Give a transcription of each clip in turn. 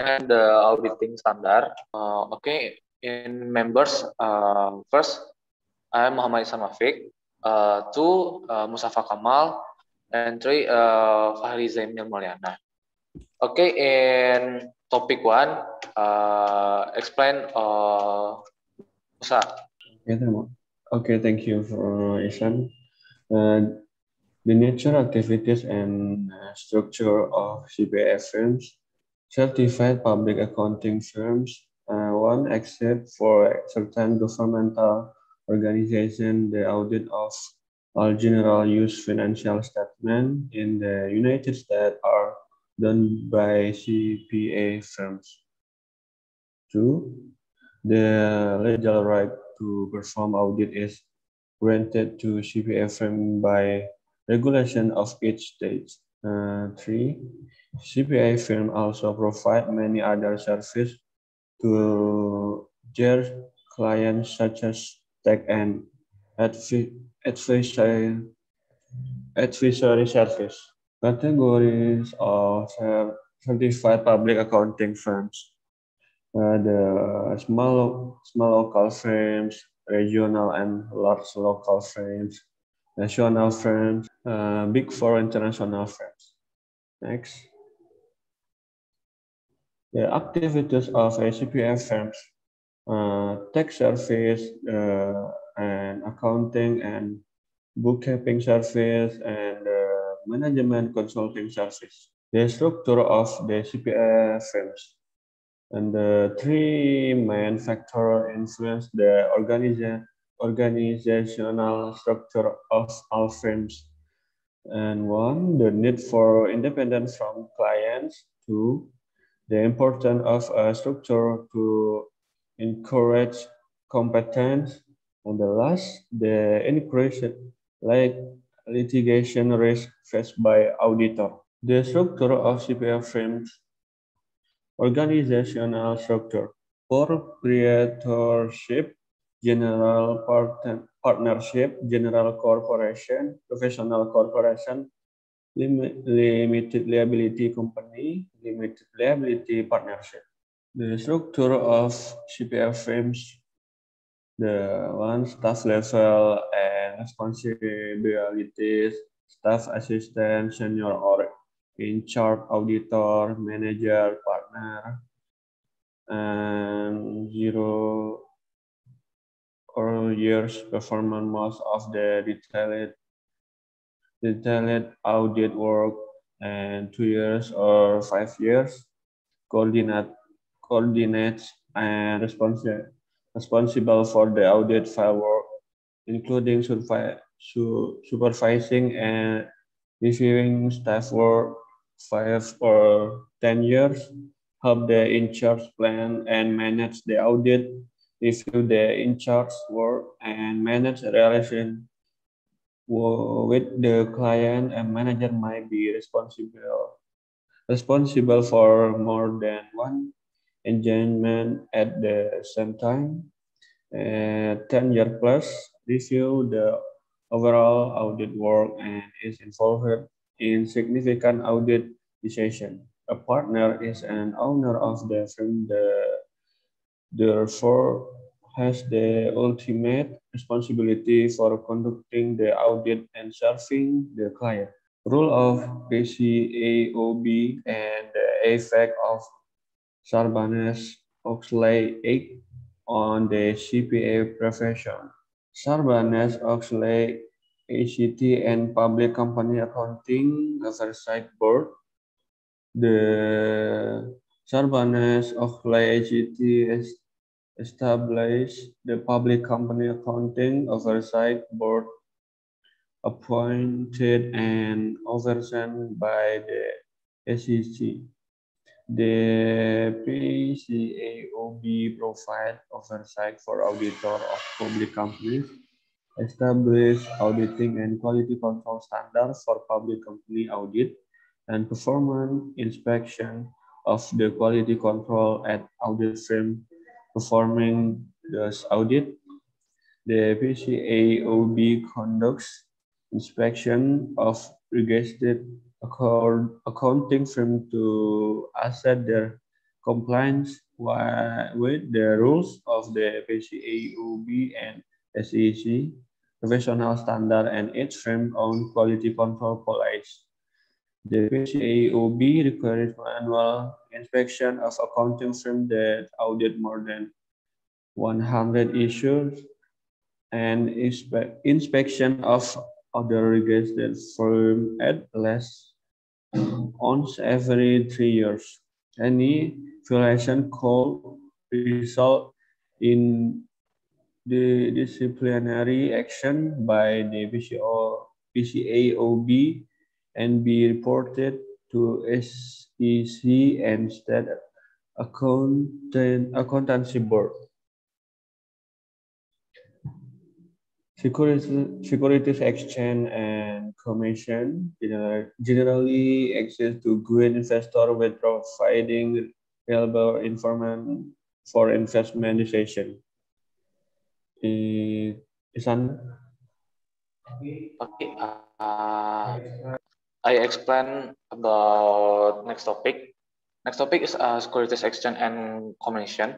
and the auditing standard. Okay, in members, first, I am Muhammad Isan Mafiq, two, Mustafa Kamal, and three, Fahri Zainil Mulyana. Okay, in topic one, explain Musa. Okay, thank you for Isan. The nature, activities, and structure of CPA firms, certified public accounting firms, one except for certain governmental organization, the audit of all general use financial statements in the United States are done by CPA firms. Two, the legal right to perform audit is granted to CPA firm by regulation of each state. Three, CPA firm also provide many other services to their clients such as tech and advisory service. Categories of certified public accounting firms. The small local firms, regional and large local firms, national firms, big four international firms. Next. The activities of CPA firms, tax service, and accounting and bookkeeping service, and management consulting service. The structure of the CPA firms. And the three main factors influence the organizational structure of all firms. And one, the need for independence from clients. Two, the importance of a structure to encourage competence. And the last, the increased litigation risk faced by auditor. The structure of CPA firms. Organizational structure, proprietorship, general partnership, general corporation, professional corporation, limited liability company, limited liability partnership. The structure of CPA firms, the one staff level and responsibilities, staff assistant, senior or in charge auditor, manager, partner, and 0 or years performance most of the detailed audit work, and 2 years or 5 years coordinates and responsible for the audit file work, including supervising and reviewing staff work. 5 or 10 years, help the in-charge plan and manage the audit, review the in-charge work, and manage relation with the client, and manager might be responsible for more than one engagement at the same time. 10-year plus, review the overall audit work and is involved in significant audit decision. A partner is an owner of the firm, therefore has the ultimate responsibility for conducting the audit and serving the client. Rule of PCAOB and the effect of Sarbanes-Oxley Act on the CPA profession. Sarbanes-Oxley ACT and Public Company Accounting Oversight Board. The Sarbanes-Oxley ACT established the Public Company Accounting Oversight Board, appointed and overseen by the SEC. The PCAOB provides oversight for auditor of public companies, establish auditing and quality control standards for public company audit, and performance inspection of the quality control at audit firm performing this audit. The PCAOB conducts inspection of registered accounting firm to assess their compliance with the rules of the PCAOB and SEC, professional standard, and its firm-owned quality control policy. The PCAOB requires annual inspection of accounting firms that audit more than 100 issues and inspection of other registered firms at least once every 3 years. Any violation could result in the disciplinary action by the PCAOB and be reported to SEC and State Accountancy Board. Securities Exchange and Commission generally exist to guide investors with providing reliable information for investment decision. Isan? Okay. I explain about next topic. Next topic is Securities Exchange and Commission.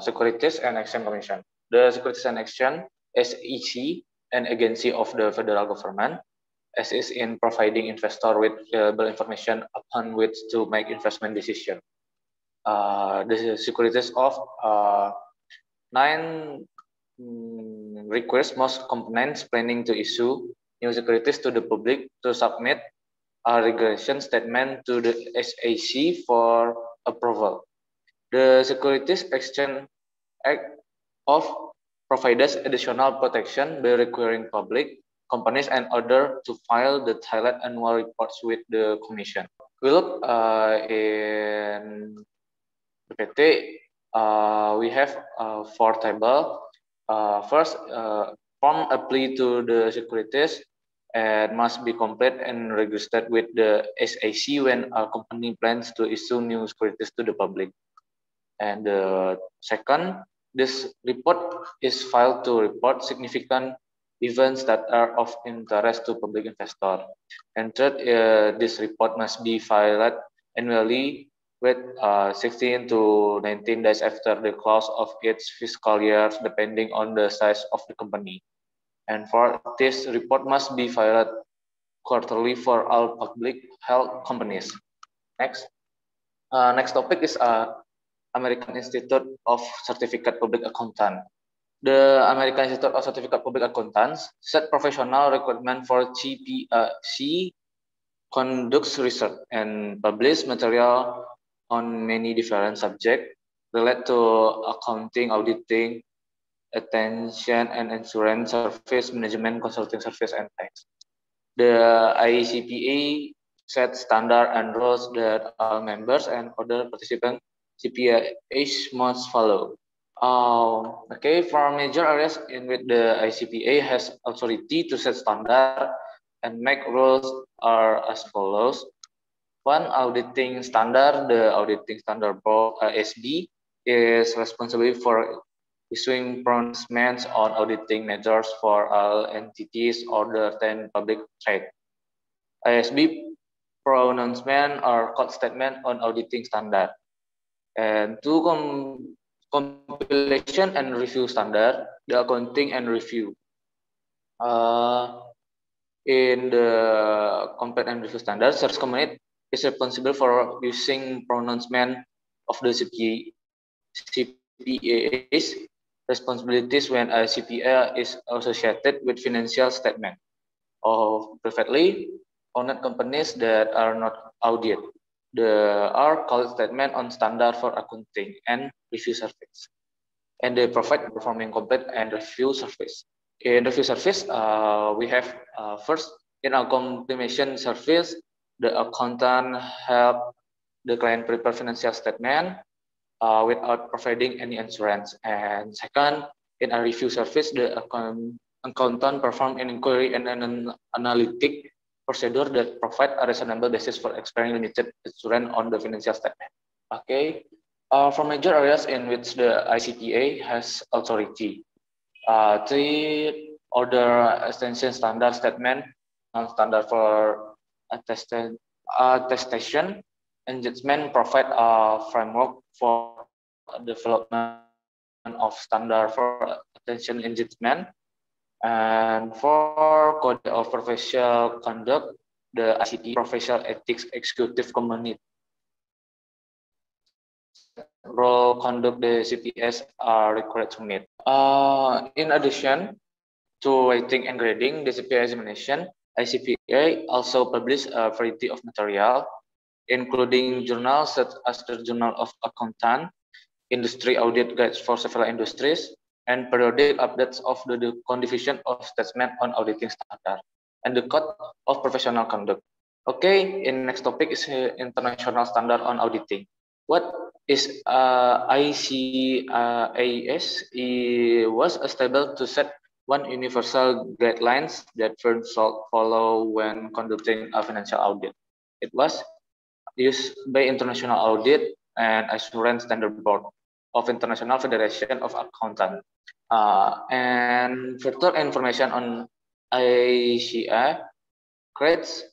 Securities and Exchange Commission. The Securities and Exchange SEC, an agency of the federal government, assists in providing investor with reliable information upon which to make investment decision. The securities of 9 requires most components planning to issue new securities to the public to submit a regulation statement to the SEC for approval. The Securities Exchange Act of provides additional protection by requiring public companies and others to file the Thailand annual reports with the Commission. We look in the PT, we have 4 tables. First, form a plea to the securities and must be complete and registered with the SEC when a company plans to issue new securities to the public. And the second, this report is filed to report significant events that are of interest to public investor. And third, this report must be filed annually with 16 to 19 days after the close of its fiscal year, depending on the size of the company. And for this report must be filed quarterly for all public held companies. Next topic is American Institute of Certificate Public Accountant. The American Institute of Certificate Public Accountants set professional requirement for CPC, conducts research and publish material on many different subjects related to accounting, auditing, attention and insurance service, management, consulting service, and tax. The ICPA set standard and rules that all members and other participants CPAs must follow. Okay, for major areas in which the ICPA has authority to set standard and make rules are as follows. One, auditing standard. The auditing standard board ASB is responsible for issuing pronouncements on auditing measures for all entities other than public trade. ISB pronouncement or court statement on auditing standard. And two, compilation and review standard, the accounting and review. In the compile and review standard, search committee is responsible for using pronouncement of the CPA's responsibilities when a CPA is associated with financial statement of privately owned companies that are not audited. Are called statement on standard for accounting and review service, and they provide performing complete and review service. In review service, we have first in our completion service, the accountant help the client prepare financial statement without providing any insurance. And second, in a review service, the accountant perform an inquiry and an analytic procedure that provide a reasonable basis for expiring limited insurance on the financial statement. Okay, for major areas in which the ICPA has authority, 3 order extension standard statement, standard for attestation, engagement provide a framework for development of standard for attention engagement. And for Code of Professional Conduct, the ICT Professional Ethics Executive Committee role conduct the CPS are required to meet. In addition to rating and grading the CPA examination, ICPA also published a variety of material, including journals such as the Journal of Accountant, Industry Audit Guides for Several Industries, and periodic updates of the Condivision of Statement on Auditing Standard, and the Code of Professional Conduct. Okay, in next topic is International Standard on Auditing. What is ICAS? It was established to set one universal guidelines that firms should follow when conducting a financial audit. It was used by International Audit and Assurance Standard Board of International Federation of Accountants. And further information on ICA creates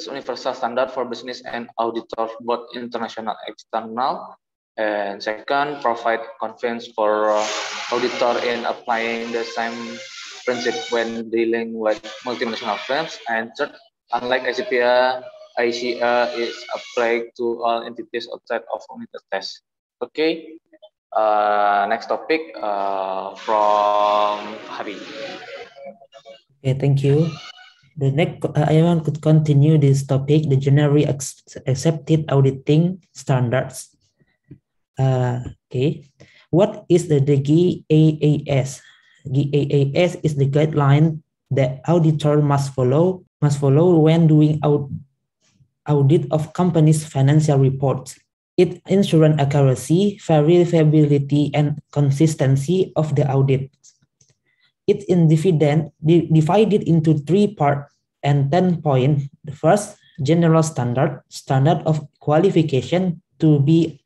universal standard for business and auditors, both international and external. And second, provide confidence for auditor in applying the same principle when dealing with multinational firms. And third, unlike ICPA, ICA is applied to all entities outside of unit test. Okay, next topic from Hari. Okay, thank you. The next, I want to continue this topic, the generally accepted auditing standards. Okay, what is the GAAS? GAAS is the guideline that auditor must follow when doing audit of companies' financial reports. It ensures accuracy, verifiability, and consistency of the audit. It's divided into 3 parts and 10 points. The first, general standard of qualification to be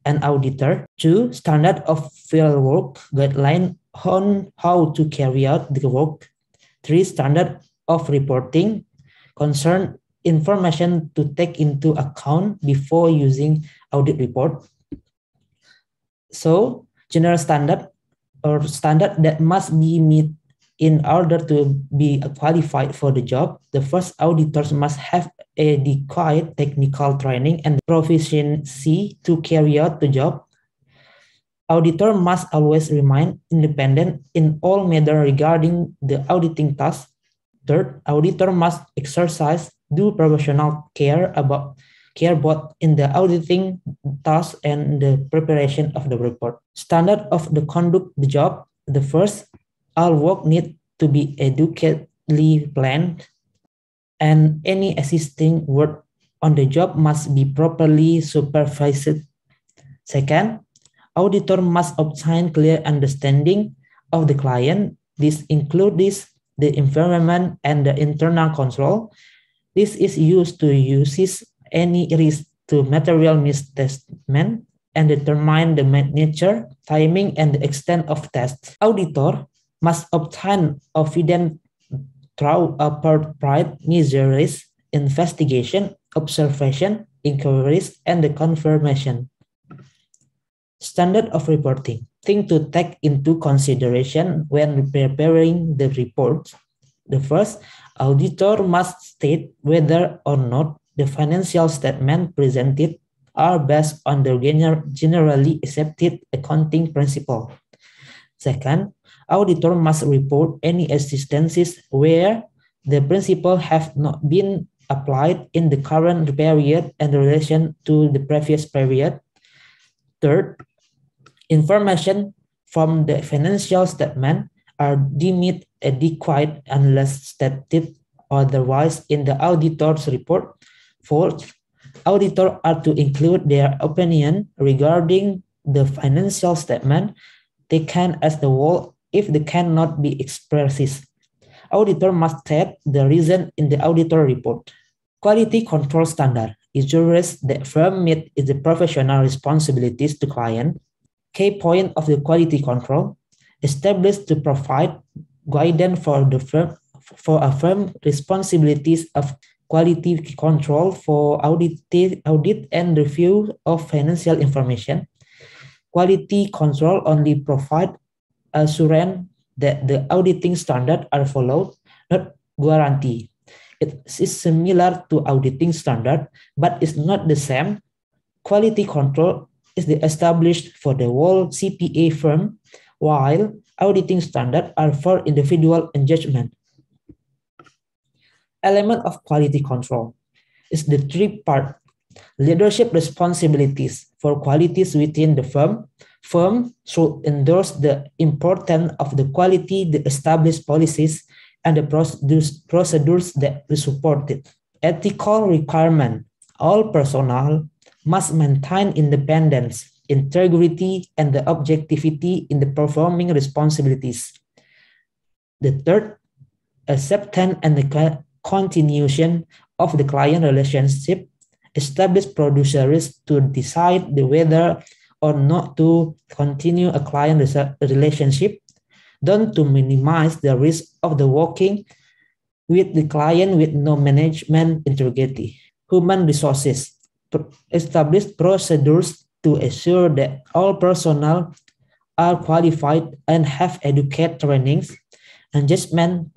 an auditor. 2, standard of field work, guideline on how to carry out the work. 3, standard of reporting, concern information to take into account before using audit report. So, general standard or standard that must be met in order to be qualified for the job. The first, auditors must have adequate technical training and proficiency to carry out the job. Auditor must always remain independent in all matters regarding the auditing task. Third, auditor must exercise due professional care both in the auditing task and the preparation of the report. Standard of the conduct the job. The first, all work need to be adequately planned, and any existing work on the job must be properly supervised. Second, auditor must obtain clear understanding of the client. This includes the environment and the internal control. This is used to use any risk to material misstatement and determine the nature, timing, and the extent of tests. Auditor must obtain evidence through appropriate measures, investigation, observation, inquiries, and the confirmation. Standard of reporting. Things to take into consideration when preparing the report. The first, auditor must state whether or not the financial statement presented are based on the generally accepted accounting principle. Second, auditor must report any instances where the principle have not been applied in the current period in relation to the previous period. Third, information from the financial statement are deemed adequate unless stated otherwise in the auditor's report. Fourth, auditors are to include their opinion regarding the financial statement taken as the whole if they cannot be expressed. Auditor must state the reason in the auditor report. Quality control standard ensures that firm meet its professional responsibilities to client. Key point of the quality control established to provide guidance for the firm for a firm responsibilities of quality control for audit and review of financial information. Quality control only provide assurance that the auditing standards are followed, not guarantee. It is similar to auditing standard, but it's not the same. Quality control is established for the whole CPA firm, while auditing standards are for individual engagement. Element of quality control is the three-part leadership responsibilities for qualities within the firm. Firm should endorse the importance of the quality, the established policies, and the procedures that support it. Ethical requirement. All personnel must maintain independence, integrity, and the objectivity in the performing responsibilities. The third, acceptance and the continuation of the client relationship. Establish producers to decide whether or not to continue a client relationship, done to minimize the risk of the working with the client with no management integrity. Human resources. Establish procedures to ensure that all personnel are qualified and have adequate trainings. Engagement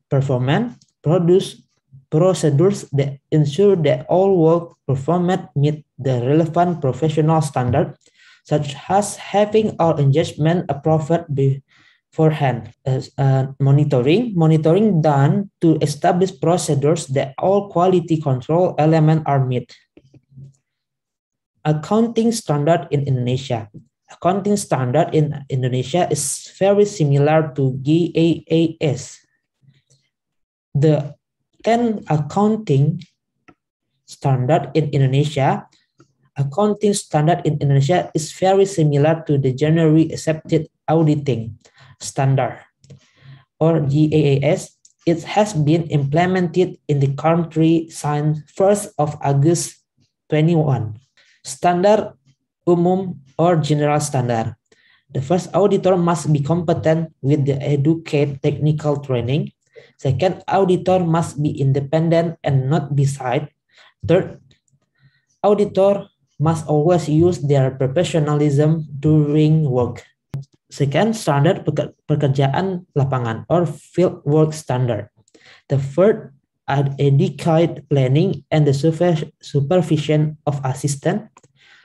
performance. Produce procedures that ensure that all work performed meet the relevant professional standard, such as having all engagement approved beforehand. Monitoring done to establish procedures that all quality control elements are met. Accounting standard in Indonesia. Accounting standard in Indonesia is very similar to GAAP. The 10 accounting standard in Indonesia. Accounting standard in Indonesia is very similar to the generally accepted auditing standard, or GAAP. It has been implemented in the country since 1st of August 21. Standard umum or general standard. The first auditor must be competent with the adequate technical training. Second, auditor must be independent and not biased. Third, auditor must always use their professionalism during work. Second, standard pekerjaan lapangan or field work standard. The third, adequate planning and the supervision of assistant.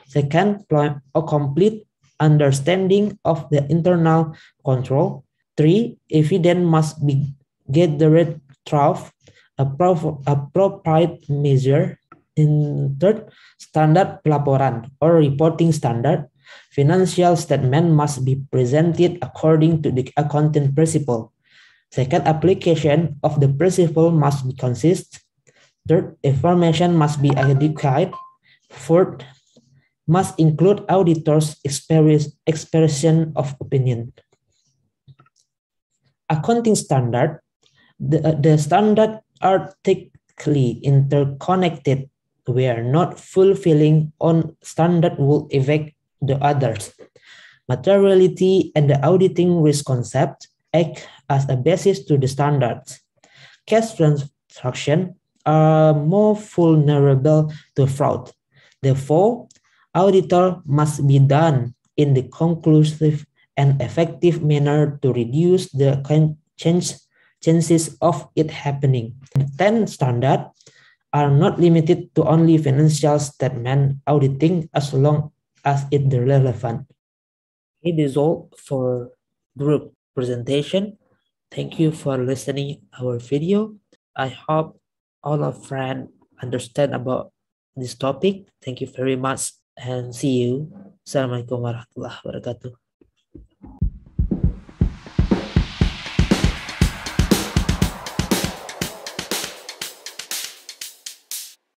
Second, a complete understanding of the internal control. 3, evidence must be gathered through appropriate measure. In third, standard pelaporan or reporting standard. Financial statement must be presented according to the accounting principle. Second, application of the principle must be consistent. Third, information must be adequate. Fourth, must include auditors' expression of opinion. Accounting standard. The standards are technically interconnected, where not fulfilling on standard will affect the others. Materiality and the auditing risk concept act as a basis to the standards. Cash transactions are more vulnerable to fraud. Therefore, auditor must be done in the conclusive and effective manner to reduce the chances of it happening. The 10 standards are not limited to only financial statement auditing as long as it is relevant. It is all for group presentation. Thank you for listening our video. I hope all of friends understand about this topic. Thank you very much and see you. Assalamualaikum warahmatullahi wabarakatuh.